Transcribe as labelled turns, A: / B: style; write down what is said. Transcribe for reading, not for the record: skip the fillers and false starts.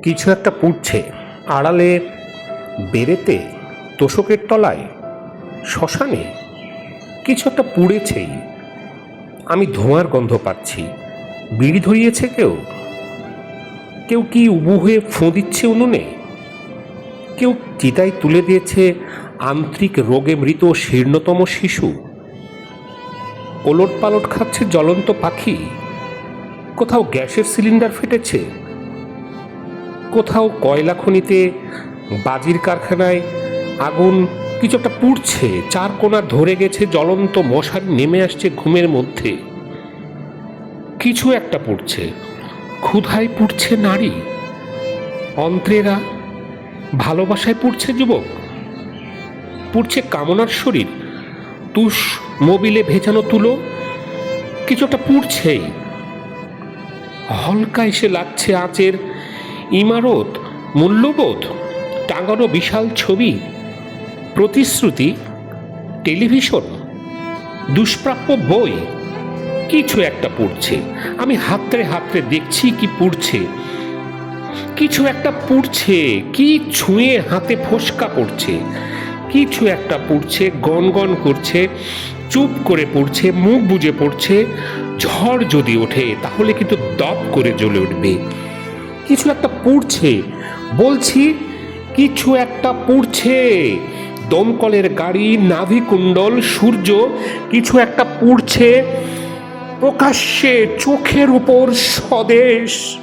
A: কিছু একটা পুড়ছে, আড়ালে, বেরেতে, তোশকের তলায়, শ্মশানে কিছু একটা পুড়েছেই। আমি ধোঁয়ার গন্ধ পাচ্ছি। বিড়ি ধরিয়েছে কেউ? কেউ কি উবু হয়ে ফোঁ দিচ্ছে উনুনে? কেউ চিতায় তুলে দিয়েছে আন্ত্রিক রোগে মৃত শীর্ণতম শিশু? ওলট পালট খাচ্ছে জ্বলন্ত পাখি? কোথাও গ্যাসের সিলিন্ডার ফেটেছে, কোথাও কয়লা খনিতে, বাজির কারখানায় আগুন, কিছু একটা পুড়ছে। চার কোণা ধরে গেছে জ্বলন্ত মশারি, নেমে আসছে ঘুমের মধ্যে। কিছু একটা পুড়ছে। ক্ষুধায় পুড়ছে নারী, অন্ত্রেরা, ভালোবাসায় পুড়ছে যুবক, পুড়ছে কামনার শরীর, তুষ মোবিলে ভেজানো তুলো, কিছু একটা পুড়ছেই। হলকা এসে লাগছে আঁচের ইমারত, মূল্যবোধ, টাঙানো বিশাল ছবি, প্রতিশ্রুতি, টেলিভিশন, দুষ্প্রাপ্য বই। কিছু একটা পুড়ছে। আমি হাতড়ে হাতড়ে দেখছি কি পুড়ছে। কিছু একটা পুড়ছে, কি ছুঁয়ে হাতে ফোসকা পড়ছে। কিছু একটা পুড়ছে, গনগন করছে, চুপ করে পড়ছে, মুখ বুজে পড়ছে। ঝড় যদি ওঠে তাহলে কিন্তু দপ করে জ্বলে উঠবে। কিছু একটা পুড়ছে, বলছি, কিছু একটা পুড়ছে। দমকলের গাড়ি, নাভিকুণ্ডল, সূর্য, কিছু একটা পুড়ছে প্রকাশ্যে, চোখের উপর, স্বদেশ।